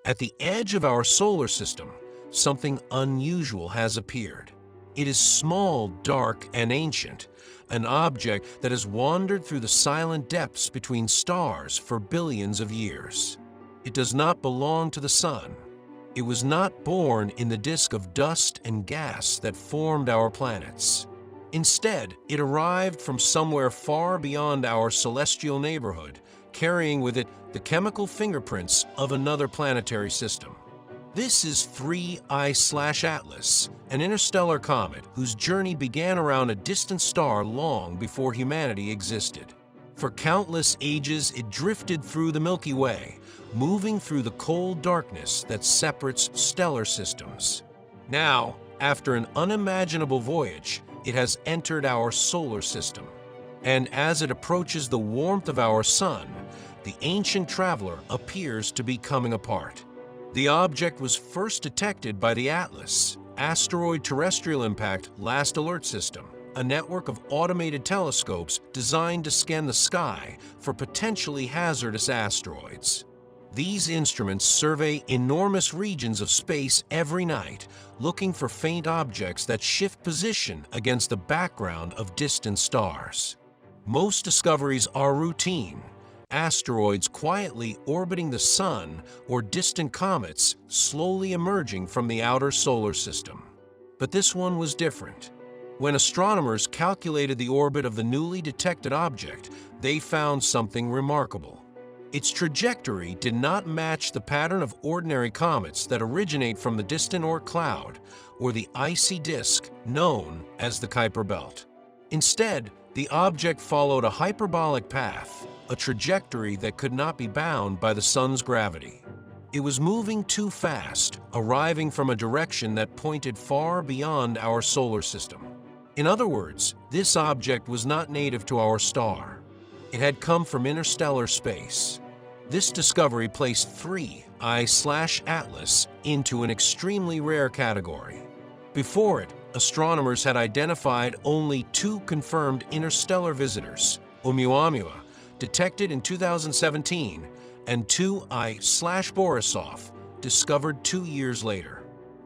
At the edge of our solar system, something unusual has appeared. It is small, dark, and ancient, an object that has wandered through the silent depths between stars for billions of years. It does not belong to the Sun. It was not born in the disk of dust and gas that formed our planets. Instead, it arrived from somewhere far beyond our celestial neighborhood, carrying with it the chemical fingerprints of another planetary system. This is 3I/Atlas, an interstellar comet whose journey began around a distant star long before humanity existed. For countless ages, it drifted through the Milky Way, moving through the cold darkness that separates stellar systems. Now, after an unimaginable voyage, it has entered our solar system. And as it approaches the warmth of our Sun, the ancient traveler appears to be coming apart. The object was first detected by the ATLAS, Asteroid Terrestrial Impact Last Alert System, a network of automated telescopes designed to scan the sky for potentially hazardous asteroids. These instruments survey enormous regions of space every night, looking for faint objects that shift position against the background of distant stars. Most discoveries are routine, asteroids quietly orbiting the Sun or distant comets slowly emerging from the outer solar system. But this one was different. When astronomers calculated the orbit of the newly detected object, they found something remarkable. Its trajectory did not match the pattern of ordinary comets that originate from the distant Oort cloud or the icy disk known as the Kuiper Belt. Instead, the object followed a hyperbolic path, a trajectory that could not be bound by the Sun's gravity. It was moving too fast, arriving from a direction that pointed far beyond our solar system. In other words, this object was not native to our star. It had come from interstellar space. This discovery placed 3I/Atlas into an extremely rare category. Before it, astronomers had identified only 2 confirmed interstellar visitors, Oumuamua, detected in 2017, and 2I/Borisov, discovered 2 years later.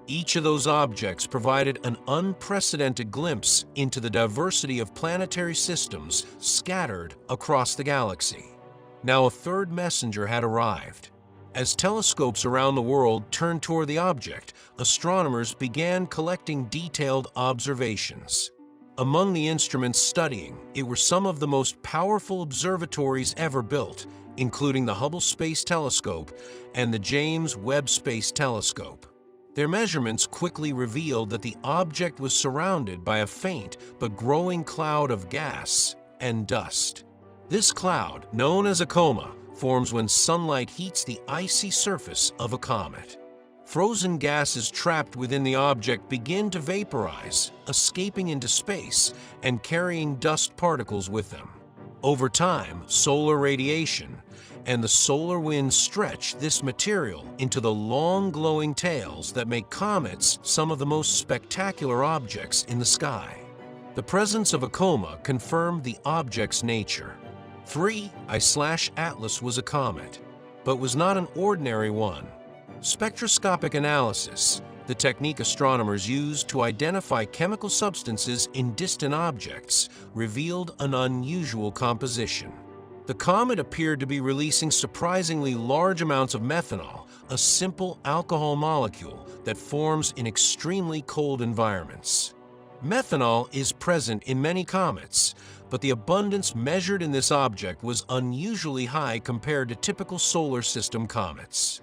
Each of those objects provided an unprecedented glimpse into the diversity of planetary systems scattered across the galaxy. Now a third messenger had arrived. As telescopes around the world turned toward the object, astronomers began collecting detailed observations. Among the instruments studying it were some of the most powerful observatories ever built, including the Hubble Space Telescope and the James Webb Space Telescope. Their measurements quickly revealed that the object was surrounded by a faint but growing cloud of gas and dust. This cloud, known as a coma, forms when sunlight heats the icy surface of a comet. Frozen gases trapped within the object begin to vaporize, escaping into space and carrying dust particles with them. Over time, solar radiation and the solar winds stretch this material into the long glowing tails that make comets some of the most spectacular objects in the sky. The presence of a coma confirmed the object's nature. 3I/Atlas was a comet, but was not an ordinary one. Spectroscopic analysis, the technique astronomers used to identify chemical substances in distant objects, revealed an unusual composition. The comet appeared to be releasing surprisingly large amounts of methanol, a simple alcohol molecule that forms in extremely cold environments. Methanol is present in many comets, but the abundance measured in this object was unusually high compared to typical solar system comets.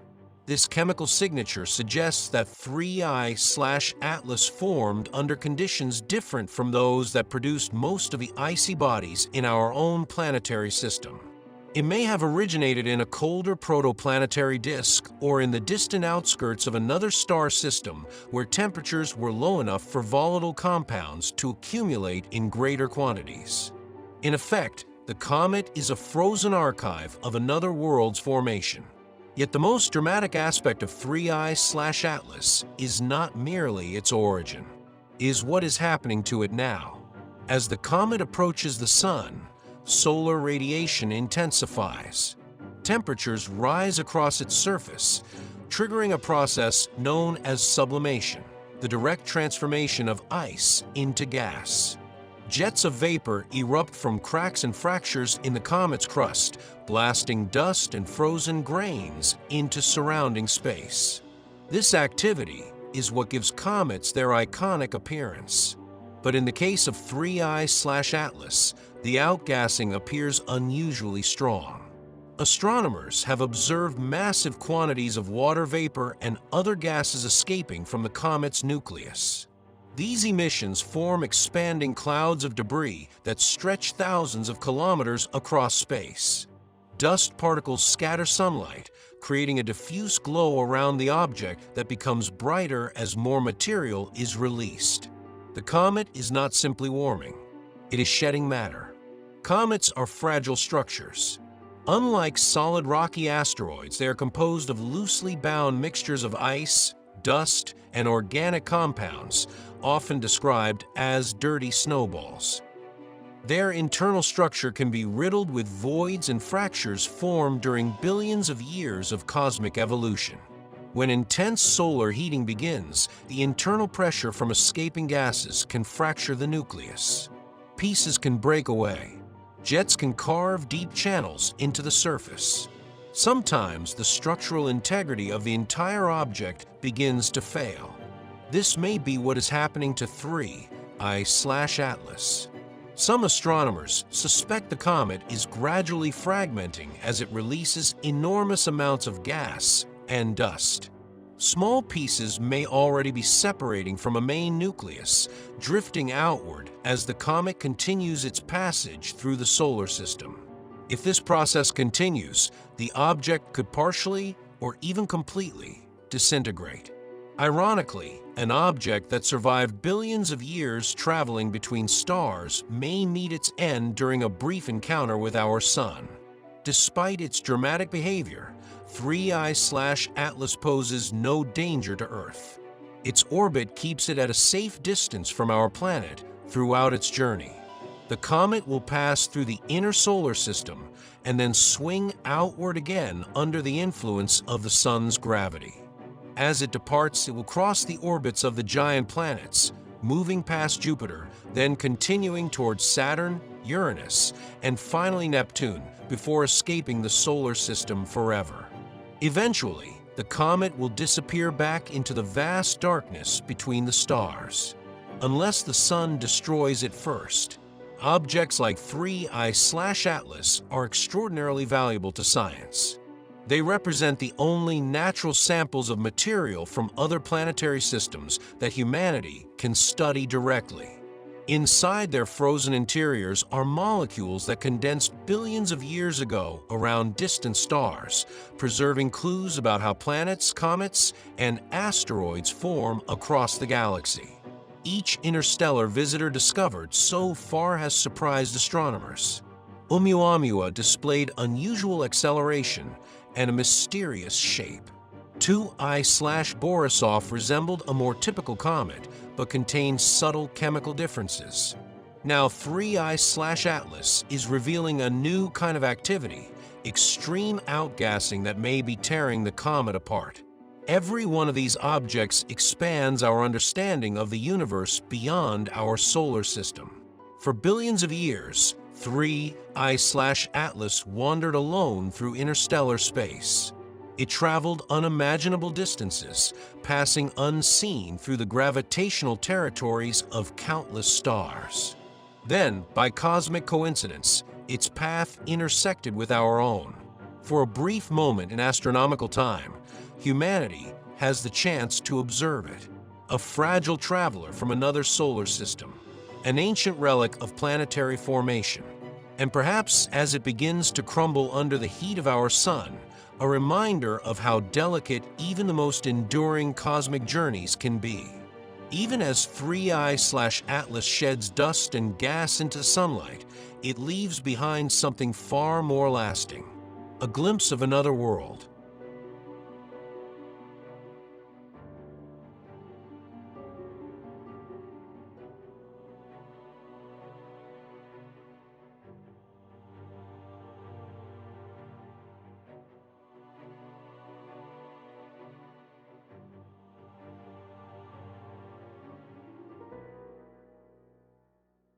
This chemical signature suggests that 3I/Atlas formed under conditions different from those that produced most of the icy bodies in our own planetary system. It may have originated in a colder protoplanetary disk or in the distant outskirts of another star system where temperatures were low enough for volatile compounds to accumulate in greater quantities. In effect, the comet is a frozen archive of another world's formation. Yet the most dramatic aspect of 3I/Atlas is not merely its origin, is what is happening to it now. As the comet approaches the Sun, solar radiation intensifies. Temperatures rise across its surface, triggering a process known as sublimation, the direct transformation of ice into gas. Jets of vapor erupt from cracks and fractures in the comet's crust, blasting dust and frozen grains into surrounding space. This activity is what gives comets their iconic appearance. But in the case of 3I/Atlas, the outgassing appears unusually strong. Astronomers have observed massive quantities of water vapor and other gases escaping from the comet's nucleus. These emissions form expanding clouds of debris that stretch thousands of kilometers across space. Dust particles scatter sunlight, creating a diffuse glow around the object that becomes brighter as more material is released. The comet is not simply warming, it is shedding matter. Comets are fragile structures. Unlike solid rocky asteroids, they are composed of loosely bound mixtures of ice, dust, and organic compounds, often described as dirty snowballs. Their internal structure can be riddled with voids and fractures formed during billions of years of cosmic evolution. When intense solar heating begins, the internal pressure from escaping gases can fracture the nucleus. Pieces can break away. Jets can carve deep channels into the surface. Sometimes the structural integrity of the entire object begins to fail. This may be what is happening to 3I/Atlas. Some astronomers suspect the comet is gradually fragmenting as it releases enormous amounts of gas and dust. Small pieces may already be separating from a main nucleus, drifting outward as the comet continues its passage through the solar system. If this process continues, the object could partially or even completely disintegrate. Ironically, an object that survived billions of years traveling between stars may meet its end during a brief encounter with our Sun. Despite its dramatic behavior, 3I/Atlas poses no danger to Earth. Its orbit keeps it at a safe distance from our planet throughout its journey. The comet will pass through the inner solar system and then swing outward again under the influence of the Sun's gravity. As it departs, it will cross the orbits of the giant planets, moving past Jupiter, then continuing towards Saturn, Uranus, and finally Neptune before escaping the solar system forever. Eventually, the comet will disappear back into the vast darkness between the stars. Unless the Sun destroys it first, objects like 3I/Atlas are extraordinarily valuable to science. They represent the only natural samples of material from other planetary systems that humanity can study directly. Inside their frozen interiors are molecules that condensed billions of years ago around distant stars, preserving clues about how planets, comets, and asteroids form across the galaxy. Each interstellar visitor discovered so far has surprised astronomers. Oumuamua displayed unusual acceleration and a mysterious shape. 2I/Borisov resembled a more typical comet, but contained subtle chemical differences. Now 3I/Atlas is revealing a new kind of activity, extreme outgassing that may be tearing the comet apart. Every one of these objects expands our understanding of the universe beyond our solar system. For billions of years, 3I/Atlas wandered alone through interstellar space. It traveled unimaginable distances, passing unseen through the gravitational territories of countless stars. Then, by cosmic coincidence, its path intersected with our own. For a brief moment in astronomical time, humanity has the chance to observe it. A fragile traveler from another solar system, an ancient relic of planetary formation. And perhaps as it begins to crumble under the heat of our Sun, a reminder of how delicate even the most enduring cosmic journeys can be. Even as 3I/Atlas sheds dust and gas into sunlight, it leaves behind something far more lasting. A glimpse of another world,